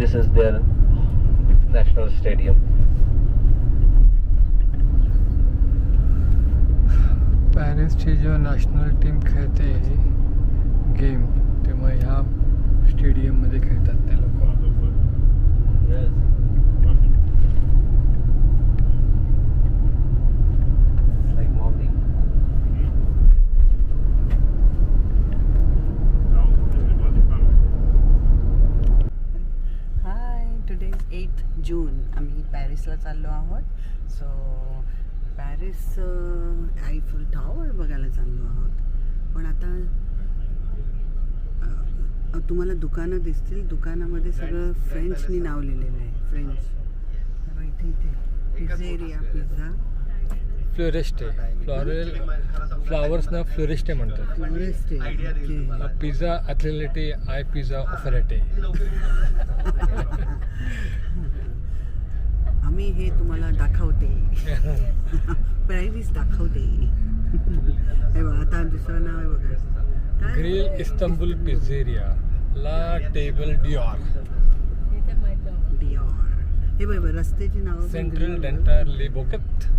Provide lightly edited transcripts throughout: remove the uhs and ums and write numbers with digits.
this is their national stadium. पॅरिसची जो national team खेळते game तेव्हा ह्या स्टेडियममध्ये खेळतात ते लोक. जून आम्ही पॅरिसला चाललो आहोत. सो पॅरिस आयफेल टॉवर बघायला चाललो आहोत. पण आता तुम्हाला दुकानं दिसतील. दुकानामध्ये सगळं फ्रेंचनी नाव लिहिलेलं आहे. फ्रेंच इथे पिझेरिया पिझ्झा फ्लोरेस्टे फ्लावर्सना फ्लोरेस्टे म्हणतात. फ्लोरेस्टे पिझ्झा ॲथलेटे आय पिझ्झा ऑफरेटे. आम्ही हे तुम्हाला दाखवते. प्राइस दाखवते. हे बघा आता दुसरं नाव आहे बघा. ग्रिल इस्तंबुल पिझेरिया ला टेबल डिओर. हे बघ रस्त्याची नाव. सेंट्रल डेंटायर ले बोकत.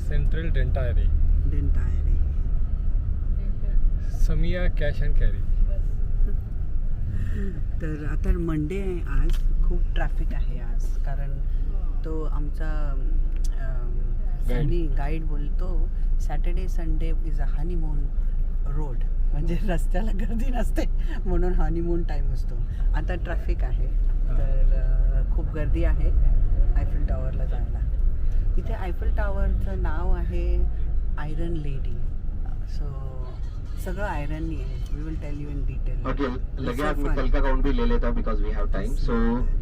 सेंट्रल डेंटायरे. Samia cash and carry. तर आता मंडे आहे आज. खूप ट्रॅफिक आहे आज. कारण तो आमचा गाईड बोलतो Saturday Sunday is a honeymoon road. म्हणजे रस्त्याला गर्दी नसते म्हणून हनीमून टाईम असतो. आता ट्रॅफिक आहे तर खूप गर्दी आहे आयफेल टॉवरला जायला. इथे आयफेल टॉवरचं नाव आहे आयरन लेडी. सो सगळं आयरननी आहे. We will tell you in detail. Okay लगे आप मैं कल का काउंट भी ले लेता हूँ बिकॉज वी हैव टाइम. सो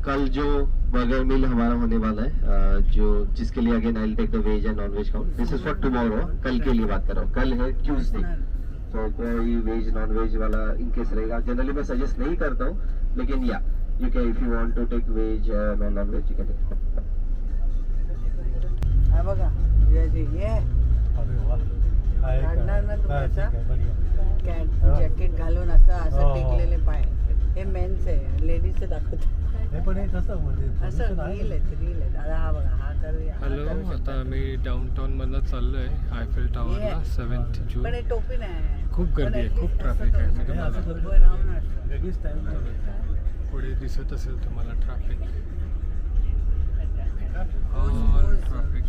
कल जो बर्गर मील हमारा होने वाला है जो जिसके लिए again I will take the veg and non veg count. This is for tomorrow. कल के लिए बात कर रहा हूँ. कल है ट्यूसडे. तो कोई वेज नॉन वेज वाला इनकेस रहेगा. जनरली मैं सजेस्ट नहीं करता हूँ लेकिन या you can if you want to take veg non veg you can take. हा बघा ये काढणार ना तुम्हाला जॅकेट घालून असं टेकलेले पाय. हे मेन्स आहे. लेडीजचं दाखवतो. असं रील आहेत. आता हा बघा हा करूया. हॅलो आता आम्ही डाऊनटाऊन मधनं चाललो आहे आयफेल टॉवरला. 7 जून. पण हे टोपी नाही. खूप गर्दी आहे. खूप ट्रॅफिक आहे. पुढे दिसत असेल तुम्हाला ट्रॅफिक. ट्रॅफिक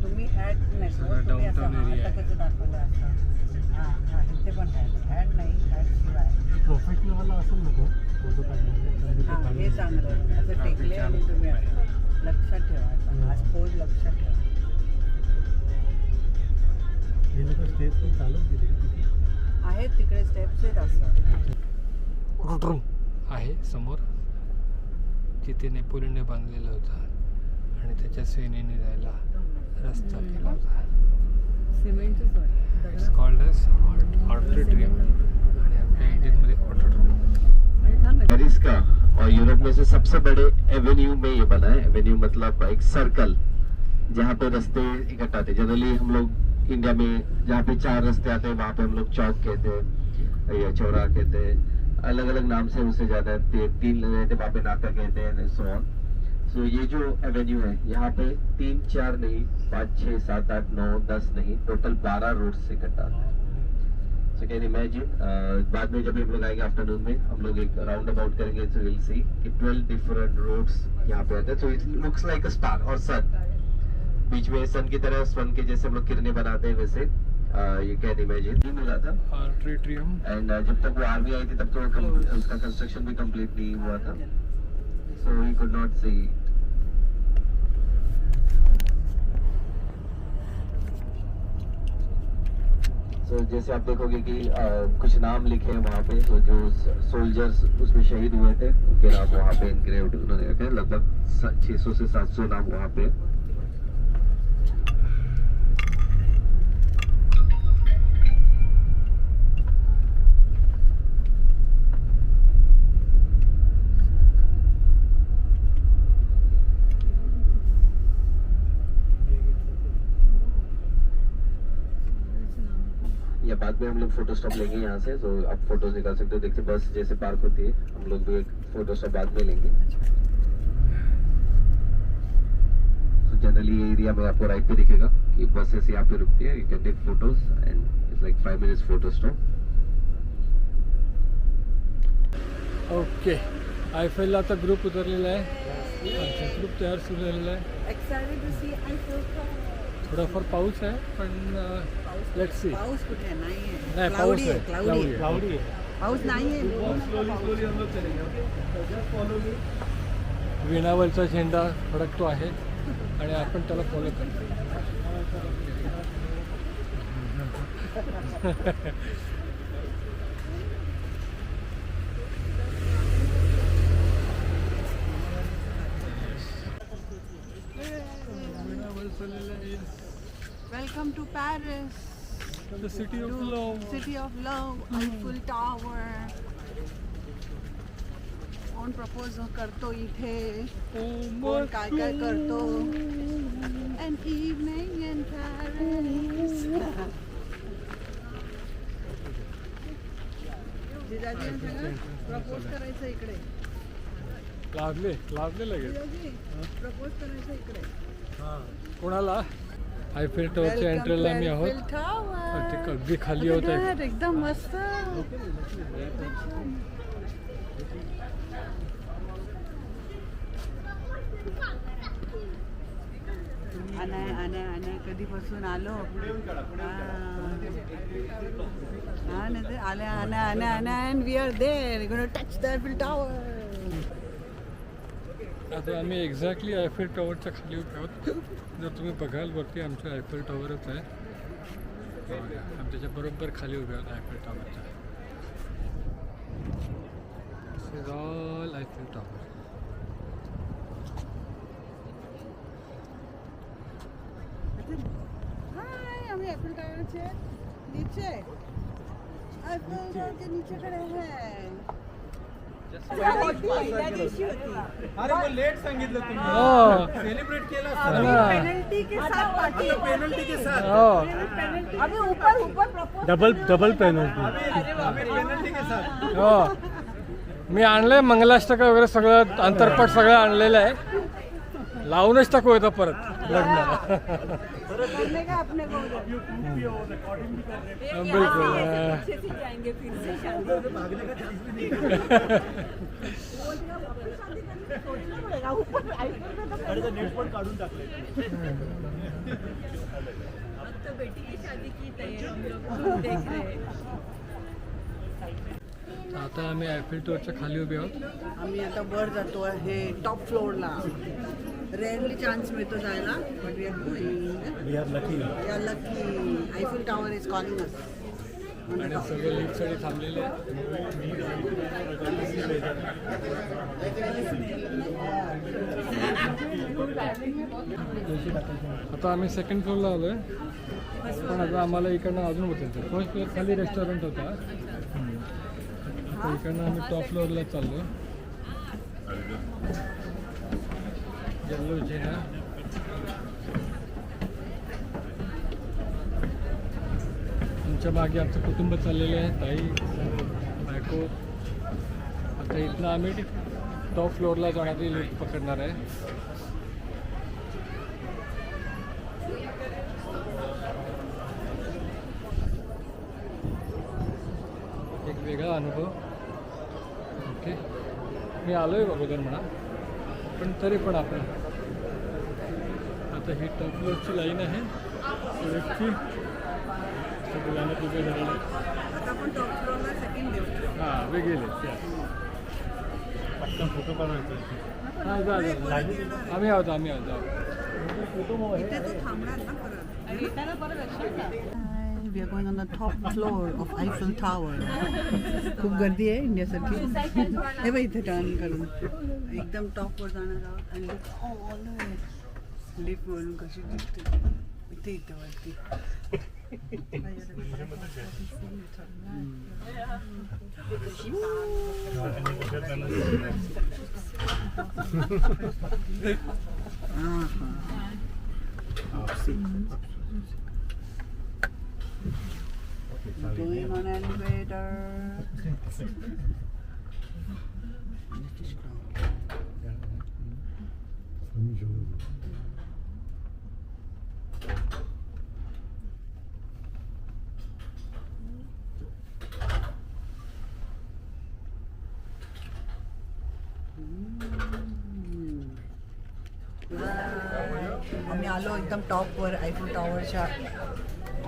तुम्ही हॅट नाही. डाऊनटाऊन एरिया आहे. दाखवलं असं. हां इथे पण हॅट नाही. हॅट शिवाय प्रोफेशनलवाला असेल नको फोटो हां हे चांगलं आहे. असं टेकले आणि तुम्ही लक्षात ठेवा. आज पोज लक्षात ठेवा. हे लोक स्टेज पण चालत गेले आहेत तिकडे स्टेप्स आहेत. असं आहे समोर जिथे नेपोलियनने बांधलेलं होतं आणि त्याच्या सेनेने जायला रस्ता केला होता. इट्स कॉल्ड एज ऑडिटोरियम आणि आपल्या इंडियनमध्ये ऑडिटोरियम. पेरिस का और यूरोप में से सबसे बड़े एवेन्यू में ये बना है. एवेन्यू मतलब एक सर्कल जहाँ पे रास्ते इकट्ठा आते. जनरली हम लोग इंडिया में जहाँ पे 4 रास्ते आते हैं वहाँ पे हम लोग चौक कहते हैं या चौराहा कहते हैं. अलग अलग नाम से उसे जाना है. 3 रहते वहाँ पे नाका कहते हैं सो ऑन. सो ये जो एवेन्यू है यहाँ पे 3 4 नहीं 5 6 7 8 9 10 नहीं टोटल 12 रोड से कटा है. सो कैन इमेजिन बाद में जब हम लोग आएंगे आफ्टरनून में हम लोग एक राउंड अबाउट करेंगे. सो विल सी कि 12 डिफरेंट रोड्स यहाँ पे आते हैं. So it looks like a star और सन. बीच में सन की तरह सन के जैसे हम लोग किरणें बनाते हैं वैसे you can imagine. नहीं मिला था ऑडिटोरियम. एंड जब तक वो आर्मी आई थी तब तो उसका कंस्ट्रक्शन भी कंप्लीट नहीं हुआ था. सो वी कुड नॉट सी. सो जैसे आप देखोगे कि कुछ नाम लिखे हैं वहाँ पे. तो जो सोल्जर्स उसमें शहीद हुए थे उनके नाम वहाँ पे इनग्रेव्ड उन्होंने रखे. लगभग 600 से 700 नाम वहाँ पे. या बाद पे हम लोग फोटो स्टॉप लेंगे यहाँ से, तो आप फोटोज निकाल सकते हो। देखिए बस जैसे पार्क होती है, हम लोग भी एक फोटो स्टॉप बाद में लेंगे। तो जनरली ये एरिया में आपको राइट पे दिखेगा कि बसेस यहाँ पे रुकती है, you can take photos and it's like 5 minutes photo stop. Okay, आयफेलला आता ग्रुप उतरलेला आहे, आमचा ग्रुप तयार सुरू झालेला आहे. Excited to see Eiffel Tower. थोडाफार पाऊस आहे पण लेट्स सी. पाऊस कुठे आहे? नाहीये. नाही पाऊस Cloudy आहे, आहे, cloudy आहे. क्लाउडी आहे. पाऊस नाहीये. विणावरचा झेंडा फडकतो आहे आणि आपण त्याला फॉलो करतो. Welcome to Paris. The city of love. City of love, Eiffel Tower. कोण प्रपोज करतो इथे, कोण काय काय करतो. An evening in Paris. जिजाजीने सांगा प्रपोज करायचं इकडे. लागले लगेच. जिजाजी प्रपोज करायचं इकडे. कोणाला? आयफेल टॉवरच्या एंट्रीला आम्ही आहोत. Eiffel Tower. ते अगदी खाली होत आहे. एकदम मस्त. आण्या कधीपासून आलो. हा नाही ते आण्या and we are there. We're gonna touch the Eiffel Tower. आता आम्ही एक्झॅक्टली आयफेल टॉवरच्या खाली उभे आहोत. जर तुम्ही बघाल वरती आमचं आयफेल टॉवरच आहे. आम्ही त्याच्या बरोबर खाली उभे आहोत आयफेल टॉवरच्या. This is all Eiffel Tower. Hi, आम्ही Eiffel Tower के नीचे, Eiffel Tower के नीचे खड़े हैं. अरे वो लेट सांगितलं तुम्ही, सेलिब्रेट केला पेनल्टी के साथ पार्टी. पेनल्टी के साथ. अभी ऊपर प्रपोज. Double penalty. पेनल्टी के साथ. हो, मी आणलंय मंगलाष्टक वगैरे सगळं अंतरपट सगळं आणलेलं आहे. लावूनच टाकू येतं परत लग्न. करने का अपने को उधर. बिलकुल. नेट पण काढून टाकले. बेटी की शादी की तैयारी हम लोग देख रहे हैं. आता आम्ही आयफेल टॉवरच्या खाली उभे आहोत. आम्ही आता वर जातो आहे टॉप फ्लोअरला. रेअरली चान्स मिळतो जायला, but we are going. We are lucky. We are lucky. Eiffel Tower is calling us. आणि सगळे लिफ्टसाठी थांबलेले आहेत. आता आम्ही सेकंड फ्लोअरला आलो आहे, पण आता आम्हाला इकडनं अजून बसायचं. फर्स्ट फ्लोअर खाली रेस्टॉरंट होता, आता इकडनं आम्ही टॉप फ्लोअरला चाललो. येल्लो झेंडा. आमच्या मागे आमचं कुटुंब चाललेलं आहे, ताई, बायको. आता इथनं आम्ही टॉप फ्लोअरला जाणारी लिफ्ट पकडणार आहे. एक वेगळा अनुभव. ओके, मी आलो आहे अगोदर म्हणा, पण तरी पण आपण आता ही टॉप फ्लोअरची लाईन आहे लिफ्टची. सगळ्यांना तिथे झालेलं. आता आपण टॉप फ्लोअरला सेकंड लिफ्ट. हां, वे गेले. पटकन फोटो काढायचा. हां, जा. आम्ही आहोत. इथे तो थांबणार ना परत. We are going on the top floor of Eiffel Tower. खूप गर्दी आहे इंडियासारखी. हे बघ इथे टर्न करून एकदम टॉपवर जाणार आहोत. आणि लिफ्ट वरून कशी दिसते इथे वरती. Going on elevator. आम्ही आलो एकदम टॉपवर आयफेल टॉवरच्या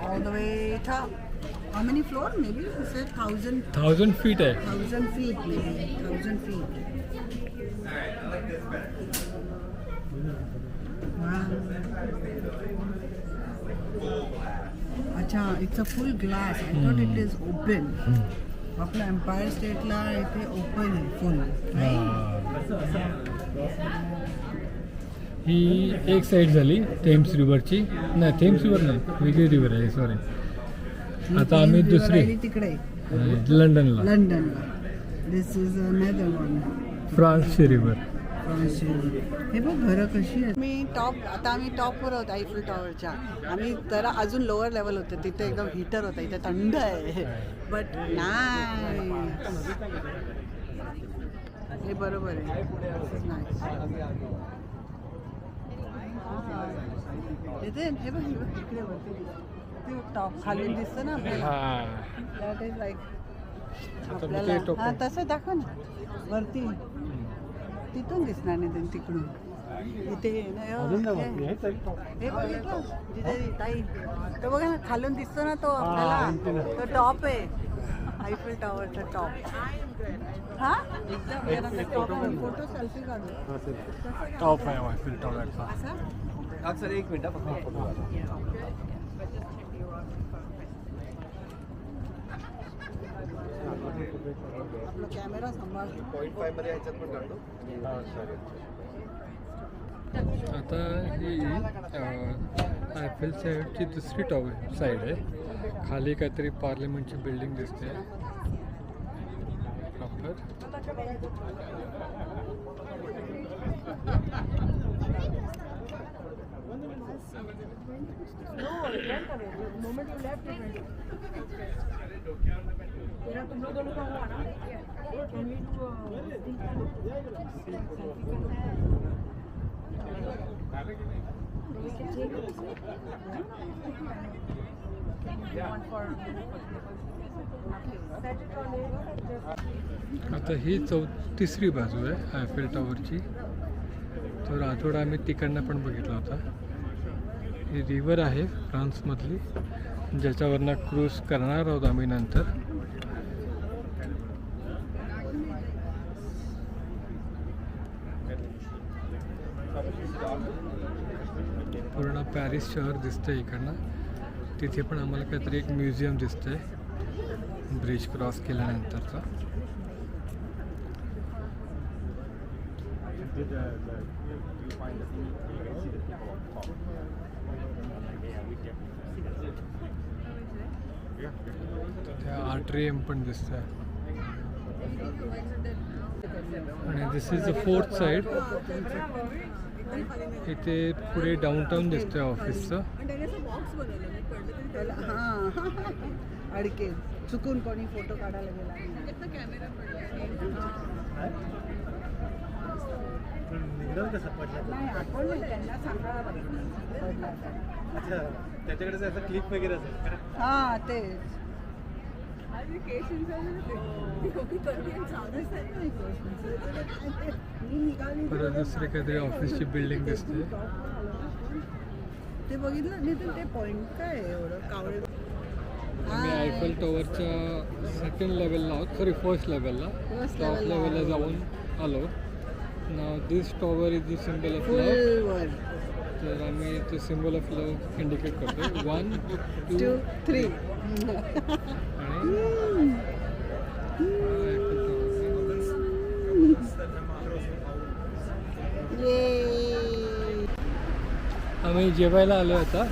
all the way top. How many floor maybe 1000 feet आहे. 1000 feet maybe 1000 feet. अच्छा it's a full glass. I thought it is open. आपल्या एम्पायर स्टेटला इथे ओपन आहे फुल. ही एक साईड झाली थेम्स रिव्हरची. नाही थेम्स रिव्हर नाही, वेगळी रिव्हर आहे, सॉरी. आता आम्ही दुसरी तिकडे लंडनला दिस इज अनदर वन. फ्रान्सची रिव्हर. हे बघ घरं कशी आहेत. आता आम्ही टॉपवर आहोत आयफेल टॉवरच्या. आम्ही जरा अजून लोअर लेवल होते, तिथे एकदम हीटर होता, इथे थंड आहे. बट नाही हे बरोबर आहे. इथे हे बघ इकडे वरती ते टॉप खाली दिसतं ना आपल्याला. दॅट इज लाईक आपल्याला हा तसं दाखव ना वरती. तिथून दिसणार नाही तिकडून. इथे हे बघितलं जिथे ताई तो बघा ना खालून दिसतो ना तो आपल्याला. तो टॉप आहे आयफेल टॉवरचा टॉप. हा एकदम फोटो सेल्फी काढू. टॉप आहे आयफेल टॉवरचा. सर एक मिनिट फक्त फोटो आपला कॅमेरा सांभाळ. 0.5 मध्ये ह्याच्यात पण काढतो. आता ही आयफेल साईडची दुसरी टॉवर साईड आहे. खाली काहीतरी पार्लिमेंटची बिल्डिंग दिसते प्रॉपर. आता ही तिसरी बाजू आहे आयफेल टॉवरची. तो राजवाडा आम्ही तिकडनं पण बघितला होता. ही रिव्हर आहे फ्रान्समधली, ज्याच्यावरनं क्रूज करणार आहोत आम्ही नंतर. पूर्ण पॅरिस शहर दिसतंय इकडनं. तिथे पण आम्हाला काहीतरी एक म्युझियम दिसतंय ब्रिज क्रॉस केल्यानंतरचा. आर्ट्रियम पण दिसतंय. आणि this is the fourth side. इथे पुढे डाऊनटाऊन दिसतंय ऑफिसचं. अडके चुकून कोणी फोटो काढायला गेला. नाही आपण त्यांना सांगायला पाहिजे. अच्छा त्याच्याकडे असं क्लिप वगैरे असेल. हा तेच. परत दुसरी काहीतरी ऑफिसची बिल्डिंग दिसते. ते बघितलं नाही तर ते पॉइंट काय आहे एवढं कावळे. आम्ही आयफेल टॉवरच्या सेकंड लेवलला आहोत, सॉरी फर्स्ट लेवलला. टॉप लेवलला जाऊन आलो. नाव this tower is the symbol of love. तर आम्ही ते सिम्बल ऑफ लव्ह इंडिकेट करतो. 1 2 3 आम्ही जेवायला आलो आता.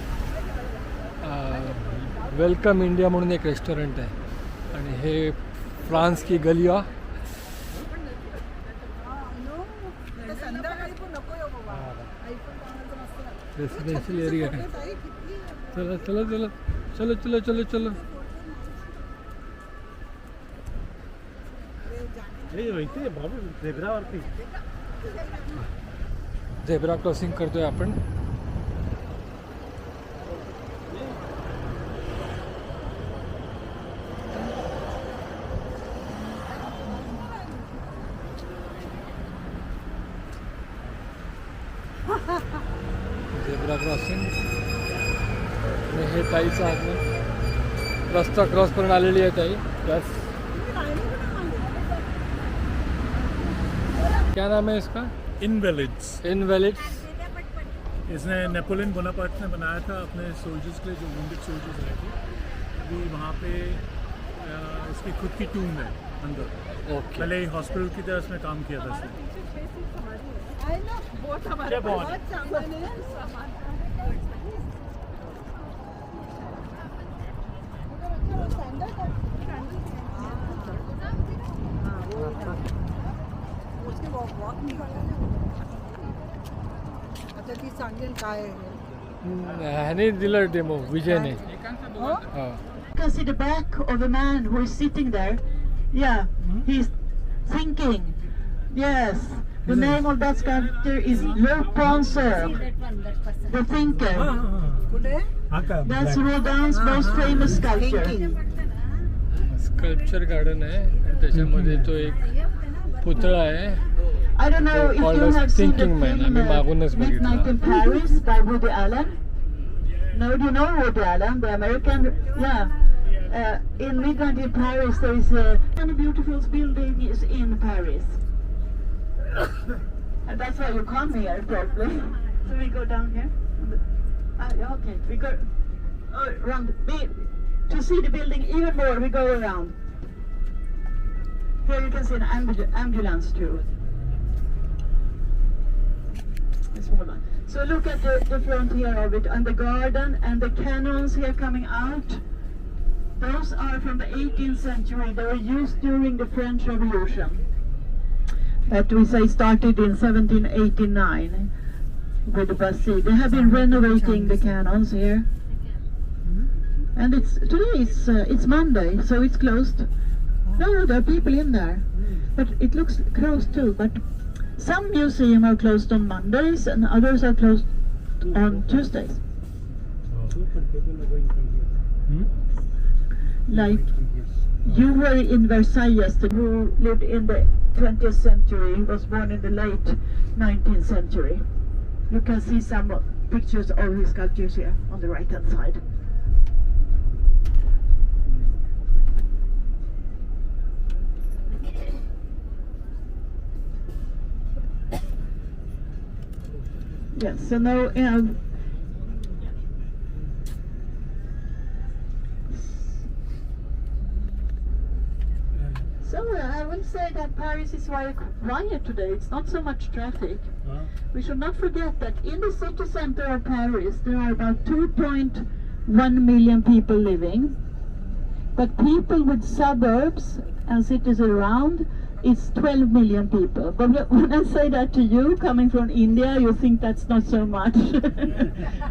वेलकम इंडिया म्हणून एक रेस्टॉरंट आहे आणि हे फ्रान्स की गलिया. रेसिडेन्शियल एरिया आहे. चला चला चला चलो चलो चलो चलो. इथे बाबू झेब्रावरती झेब्रा क्रॉसिंग करतोय आपण. Zebra crossing. आणि हे ताईचं आगमन. रस्ता क्रॉस करून आलेली आहे ताई. बस. क्या नाम है इसका? इनवैलिड्स. इनवैलिड्स. इसने नेपोलियन बोनापार्ट ने बनाया था अपने सोल्जर्स के लिए, जो वुंडेड सोल्जर्स रहे थे. अभी वहाँ पे उसकी खुद की टूम है अंदर. ओके. पहले ही हॉस्पिटल की तरह उसमें काम किया था उसने. बहुत सामान है. आता ती सांगेल काय आहे. ह्याने दिलं डेमो विजयने. हो? हा. You can see the back of a man who is sitting there. Yeah, he's thinking. Yes, the name of that sculptor is Le Penseur, the thinker. कुठे? That's Rodin's most famous sculpture. Sculpture garden आहे आणि त्याच्यामध्ये तो एक पुतळा आहे. I don't know if Called you as have seen the Thinking Man. film आम्ही मागूनच Midnight बघितलं. in Paris by Woody Allen. No, do you know Woody Allen, the American? Yeah. In Midnight in Paris, there is a beautiful building is in Paris. And that's why you come here, probably. So we go down here. Yeah, okay. We go around. To see the building even more, we go around. Here you can see an ambulance too. A small one. So look at the front here of it, and the garden, and the cannons here coming out. Those are from the 18th century. They were used during the French Revolution. That we say started in 1789 with the Bastille. They have been renovating the cannons here. And today it's Monday, so it's closed. No, there are people in there, but it looks closed too. But some museums are closed on Mondays, and others are closed on Tuesdays. Like you were in Versailles yesterday, who lived in the 20th century, was born in the late 19th century. You can see some pictures of his sculptures here on the right hand side. Yes, so now I will say that Paris is very quiet today. It's not so much traffic. We should not forget that in the city center of Paris there are about 2.1 million people living. But people with suburbs and cities around, it's 12 million people. But when I say that to you, coming from India, you think that's not so much.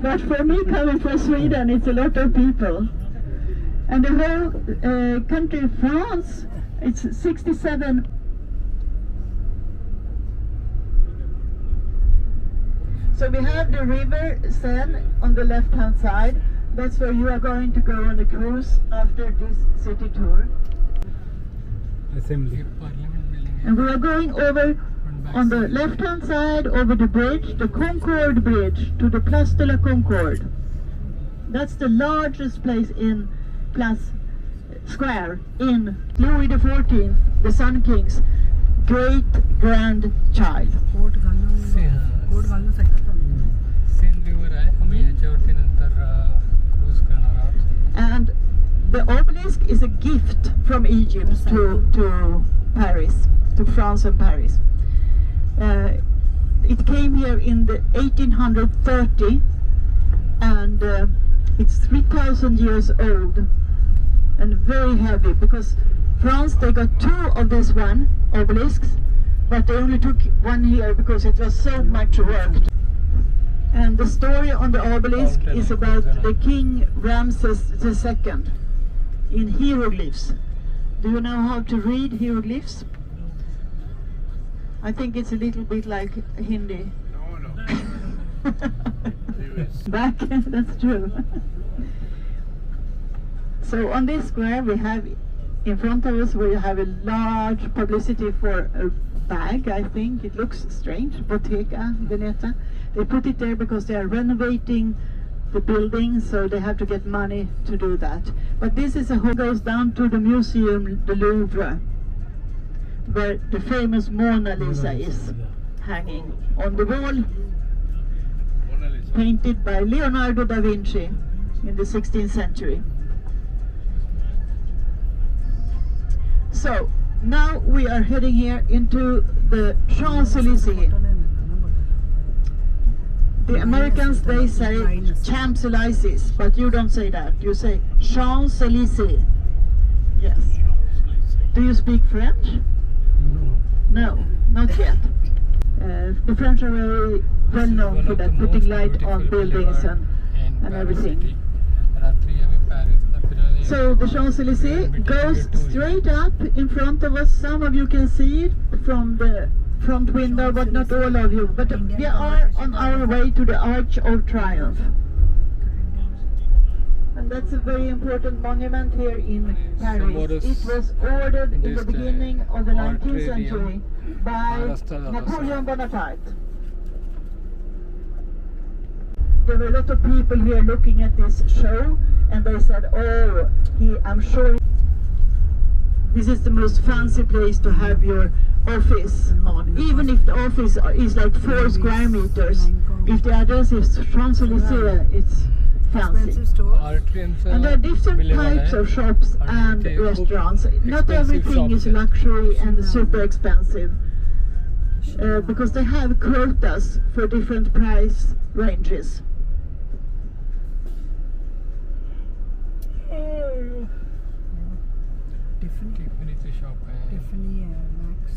But for me, coming from Sweden, it's a lot of people. And the whole country, France, it's 67. So we have the river Seine on the left-hand side. That's where you are going to go on a cruise after this city tour. Assembly. And we are going over on the left-hand side over the bridge, the Concorde Bridge, to the Place de la Concorde. That's the largest place in Place Square in Louis XIV, the Sun King's great-grandchild. Coat घालून सगळं चालू. Sen river आहे. आम्ही याच्यावरती नंतर cruise करणार आहोत. And the obelisk is a gift from Egypt to Paris, to France and Paris. It came here in the 1830, and it's 3,000 years old and very heavy, because France, they got two of this one obelisks, but they only took one here because it was so much work. And the story on the obelisk is about the King Ramses II in hieroglyphs. Do you know how to read hieroglyphs? I think it's a little bit like Hindi. Back, that's true. So on this square we have in front of us we have a large publicity for a bag. I think it looks strange, Bottega Veneta. They put it there because they are renovating the building, so they have to get money to do that. But this is a who goes down to the museum, the Louvre, where the famous Mona Lisa is hanging on the wall, painted by Leonardo da Vinci in the 16th century. So now we are heading here into the Champs-Élysées. The Americans, they say Champs-Élysées, but you don't say that. You say Champs-Élysées. Yes. Do you speak French? No, not yet. The French are very well known for that, putting light on buildings and everything. So the Champs-Élysées goes straight up in front of us. Some of you can see it from the front window, but not all of you. But we are on our way to the Arch of Triumph. And that's a very important monument here in Paris. It was ordered in the beginning of the 19th century by Napoleon Bonaparte. There were a lot of people here looking at this show, and they said, oh, I'm sure this is the most fancy place to have your office on. Even if the office is like 4 square meters, if the address is Champs-Élysées, it's fancy. And there are different types of shops and restaurants. Not everything is luxury and super expensive, because they have quotas for different price ranges. Tiffany, Max,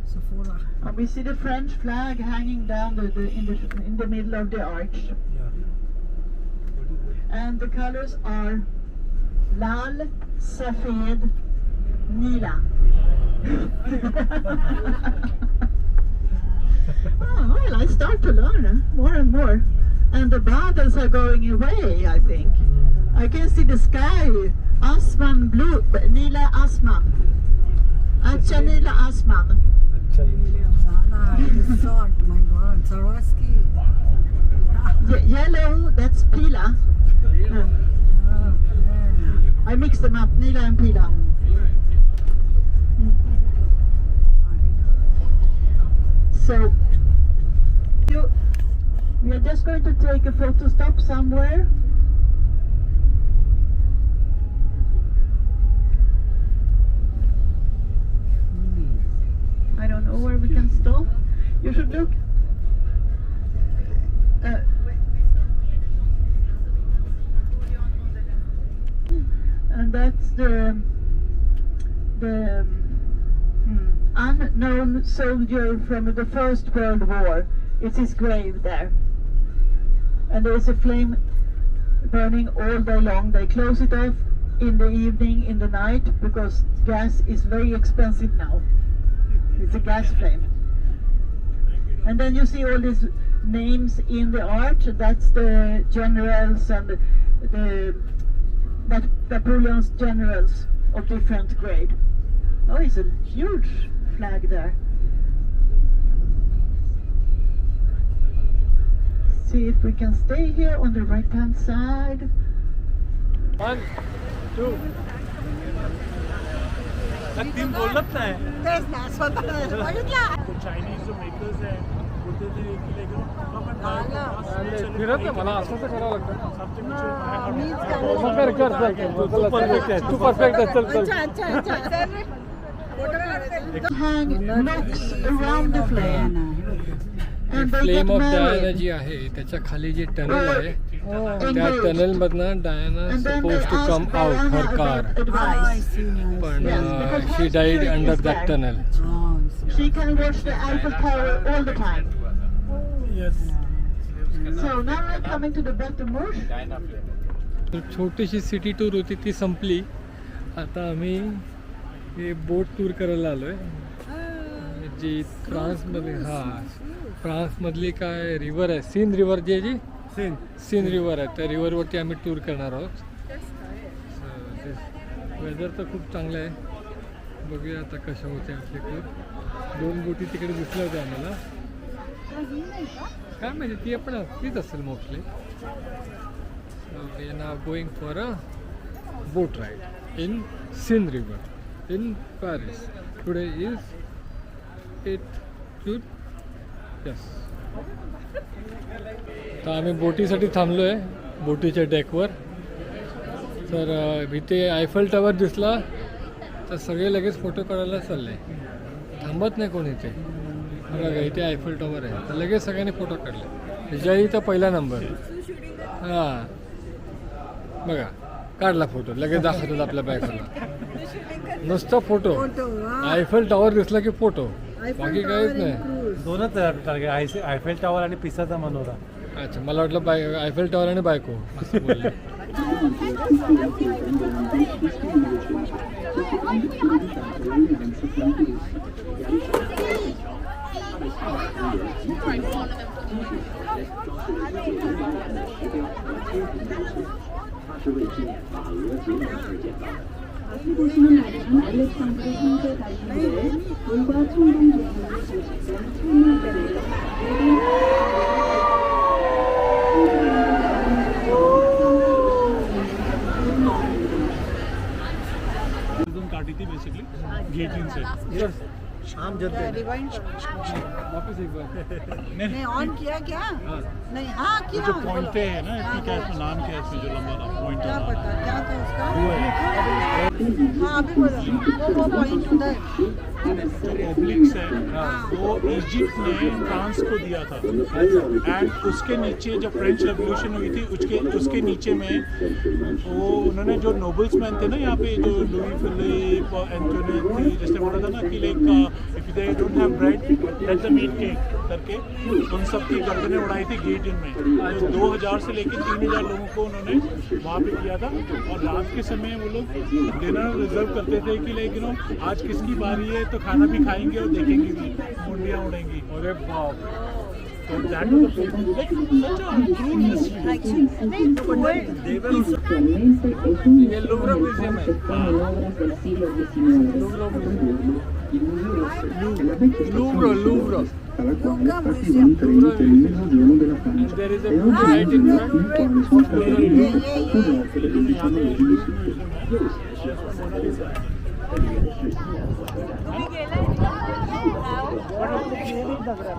Sephora. And we see the French flag hanging down in the middle of the arch. And the colors are Lal, Safed, Nila. Oh, well, I start to learn more and more. And the bubbles are going away, I think. I can see the sky, Asman blue, Nila Asman. Acha Nila Asman. Zara, resort, my God, Swarovski. Yellow, that's Pila. I mixed them up, Nila and Pila. So, we are just going to take a photo stop somewhere. I don't know where we can stop. You should look. And that's the unknown soldier from the First World War. It's his grave there. And there is a flame burning all day long. They close it off in the evening, in the night, because gas is very expensive now. It's a gas flame. And then you see all these names in the arch. That's the generals and Napoleon's generals of different grade. Oh, it's a huge flag there. See if we can stay here on the right hand side. 1, 2. तीन बोलत नाही तेच ना, स्वतः बघितलं. Chinese जो makers आहे बोलते ते की लेकर फिरत नाही मला असं तर करावं लागतं. मीच तू परफेक्ट आहे, तू परफेक्ट आहे. चल Hang looks around the flame. And they flame get off Diana married. जी आहे त्याच्या खाली जे टनल आहे त्या Engaged. टनल मधनं Diana And then they suppose to ask come out her Diana car, about advice. पण Yes, because she her died spirit under is that there. Tunnel. She can watch the Eiffel Tower all the time. Yes So now we're coming to the Brettermush. तर छोटीशी city tour होती ती संपली. आता आम्ही हे boat tour करायला आलोय. जी फ्रान्समध्ये फ्रान्समधली काय रिवर आहे, सीन रिवर जी आहे जी सीन रिवर आहे, त्या रिव्हरवरती आम्ही टूर करणार आहोत. वेदर तर खूप चांगलं आहे. बघूया आता कसं होते आपली टूर. 2 बोटी तिकडे दिसल्या होत्या आम्हाला. काय माहिती ती पण तीच असेल mostly. We are now going for a boat ride in Seine River in Paris. Today is 8th June. Yes. तर आम्ही बोटीसाठी थांबलो आहे बोटीच्या डेकवर. तर इथे आयफेल टॉवर दिसला तर सगळे लगेच फोटो काढायला चालले. थांबत नाही कोणी इथे. बघा इथे आयफेल टॉवर आहे तर लगेच सगळ्यांनी फोटो काढले. विजयी तर पहिला नंबर. हां बघा काढला फोटो लगेच दाखवतात आपल्या बायकोला. नुसता फोटो. आयफेल टॉवर दिसला की फोटो, बाकी काहीच नाही. दोनच टार्गेट, आयफेल टॉवर आणि पिसाचा मनोरा. अच्छा मला वाटलं आयफेल टॉवर आणि बायको असं बोलले. काटी थी बेसिकली गेट इन से आम जनता वापस एक बार नहीं ऑन किया क्या? नहीं हाँ किया. जो पॉइंट है ना इसकी क्या इसका नाम क्या है इसमें जो लंबा पॉइंट क्या है पता क्या था उसका? हाँ अभी बोलो वो पॉइंट उधर. जो ओब्लिक्स है वो इजिप्ट ने फ्रांस को दिया था. एंड उसके नीचे जब फ्रेंच रेवोल्यूशन हुई थी उसके नीचे में वो उन्होंने जो नोबल्स मैन थे ना यहाँ पे जो लुई फिलिप एंटोनी जैसे बोला था ना कि like if they don't have bread let them eat cake करके उन सब की गर्दनें उड़ाई थी गेट इन में. तो 2000 से लेकर 3000 लोगों को उन्होंने वहाँ पे किया था. और रात के समय वो लोग डिनर रिजर्व करते थे कि लाइक यू नो आज किसकी बारी है तो खाना भी खाएंगे और देखेंगे भी, मुंडियाँ उड़ेंगी. अरे बाप. So that was like such a cruel history. ये लुव्र म्यूजियम है. लुव्र museum. and there is a book right in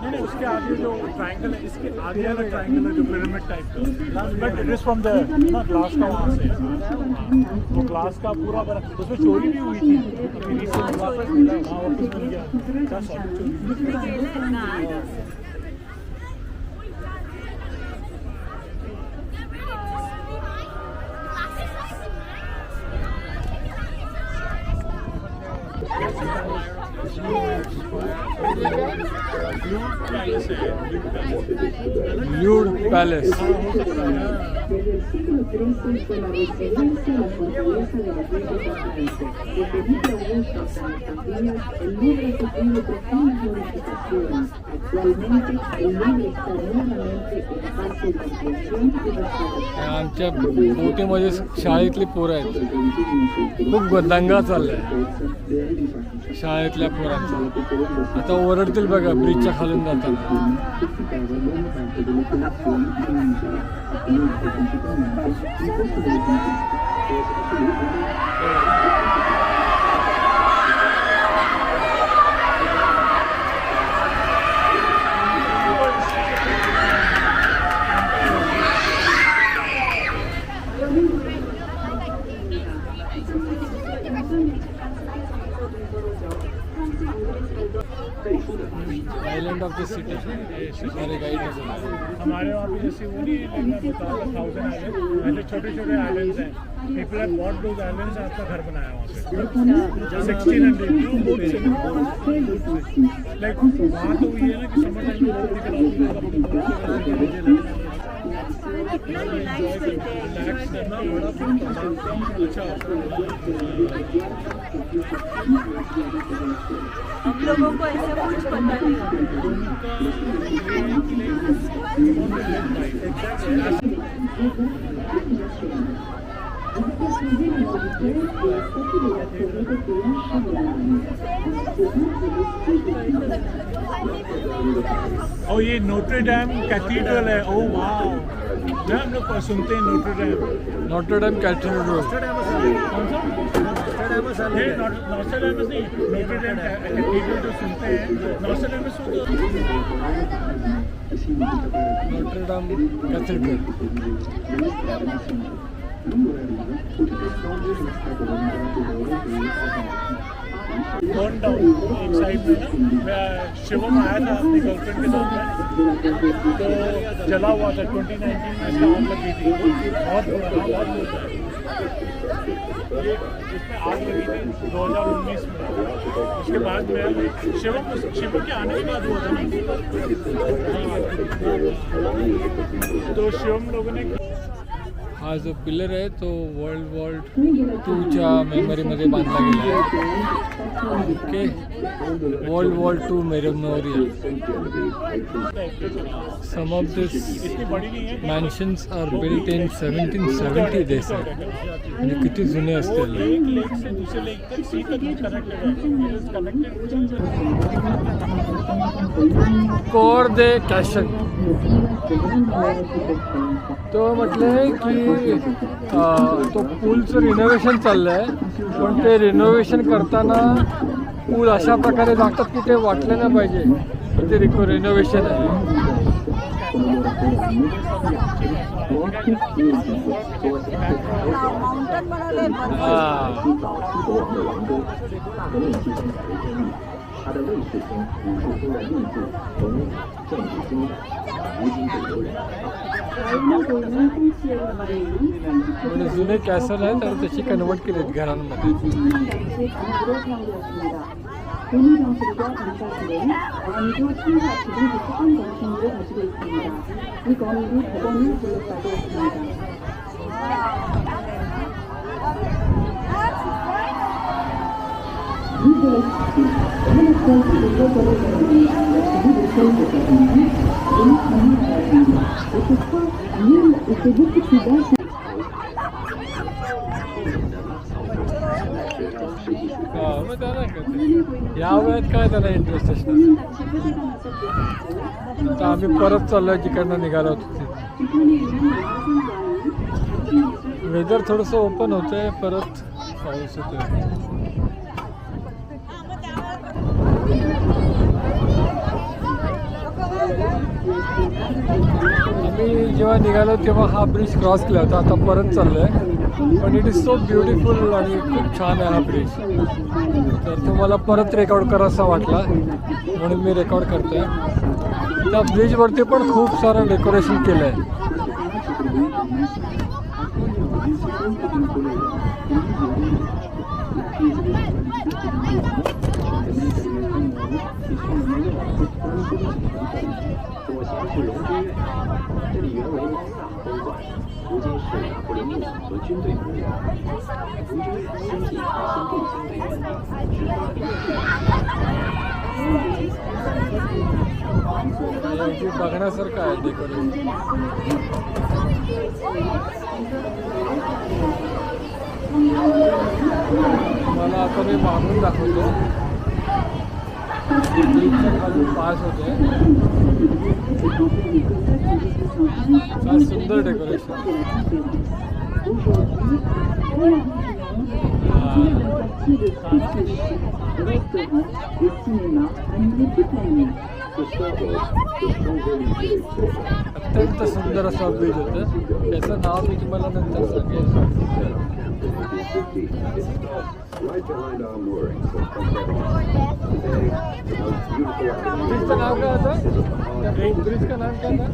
नहीं उसके आगे जो ट्रायंगल है इसके आगे वाला ट्रायंगल है जो पिरामिड टाइप का. But it is from the ना ग्लास का वहाँ से वो ग्लास का पूरा बना उसमें चोरी भी हुई थी. अभी रिसेंट वापस मिला. हाँ वापस मिल गया. क्या चोरी. Louvre Palace. Desde el siglo XIII fue la residencia y la fortaleza de los reyes de Francia. Desde Felipe Augusto hasta nuestros días, el Louvre ha sufrido profundas modificaciones. Actualmente, el Louvre está nuevamente en fase de construcción y restauración. आमच्या बोटीमध्ये शाळेतली पोरं आहेत. खूप दंगा चाललाय शाळेतल्या पोरांचा. आता ओरडतील बघा ब्रिजच्या खालून जाताना. आइलैंड ऑफ द सिटी हमारे गाइड ने. हमारे वहाँ पे जैसे वो नहीं मैं बता रहा 1000 आइलैंड ऐसे छोटे छोटे आइलैंड्स हैं. People have bought those islands and अपना घर बनाया वहाँ पे 1600 लाइक. वहाँ तो ये है ना कि समर टाइम में कितना रिलैक्स करते हैं, एंजॉय करते हैं। हम लोगों को ऐसा कुछ पता नहीं होता। और ये नोट्रे डैम कैथीड्रल है। ओ वाह, हम लोग सुनते हैं नोट्रे डैम। नॉटरडेम कैथेड्रल। कौन सा? नहीं, नॉस्ट्रेडामस नहीं, नोट्रे डैम कैथीड्रल जो सुनते हैं, नॉस्ट्रेडामस सुनते हैं। नॉटरडेम कैथेड्रल। बर्न डाउन एक साइड में ना, मैं शिवम आया था अपनी गर्लफ्रेंड के साथ में, तो जला हुआ था 2019 में, इसका आग लगी थी। बहुत बुरा, बहुत बुरा है ये। इसमें आग लगी थी 2019 में। उसके बाद में शिवम के आने के बाद हुआ था ना, तो शिवम लोगों ने हा जो पिलर आहे तो वर्ल्ड वॉर 2च्या मेमरीमध्ये बांधला गेला आहे. Okay, world war 2 memorial. Some of this mansions are built in 1770 they say. म्हणजे किती जुने असतील. एक लेक से दूसरे लेक तक सी तक कनेक्टेड है। कोर दे कॅशन. तो म्हटलंय की तो पूलचं रिनोव्हेशन चाललं आहे, पण ते रिनोव्हेशन करताना पूल अशा प्रकारे दाखतात की ते वाटलं नाही पाहिजे की ते रिनोव्हेशन आहे. म्हणजे जुने कॅसल आहेत आणि तशी कन्वर्ट केलेत घरांमध्ये. या वयात काय त्याला इंटरेस्ट असणार. तर आम्ही परत चाललोय जिकडनं निघालो होतो. वेदर थोडंसं ओपन होतंय, परत पाऊस होतोय. आम्ही जेव्हा निघालो तेव्हा हा ब्रिज क्रॉस केला होता. आता परत चाललो आहे, पण इट इज सो ब्युटिफुल आणि खूप छान आहे हा ब्रिज. तर तो मला परत रेकॉर्ड करायचा वाटला म्हणून मी रेकॉर्ड करतो आहे. त्या ब्रिजवरती पण खूप सारं डेकोरेशन केलं आहे. बघण्यासारखं आहे डेकोरेशन. मला आता मी मागून दाखवतो. खाली पास होते. काय सुंदर डेकोरेशन. अत्यंत सुंदर असा ब्रिज होतं. त्याचं नाव मी तुम्हाला नंतर सांगेन. ब्रिजचं नाव काय होतं? ब्रिज का नाम क्या था?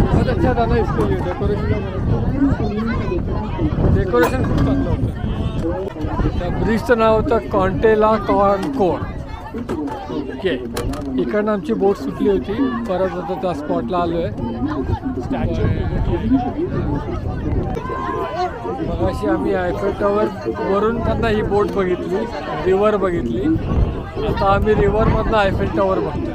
बहुत अच्छा था ना इसके लिए. डेकोरेशन खूप चांगलं होतं. त्या ब्रिजचं नाव होतं कॉन्टेला कॉनकोर. ओके. इकडनं आमची बोट सुटली होती, परत आता त्या स्पॉटला आलो आहे. मग अशी आम्ही आयफेल टॉवर वरून त्यांना ही बोट बघितली, रिव्हर बघितली. आता आम्ही रिव्हरमधनं आयफेल टॉवर बघतोय.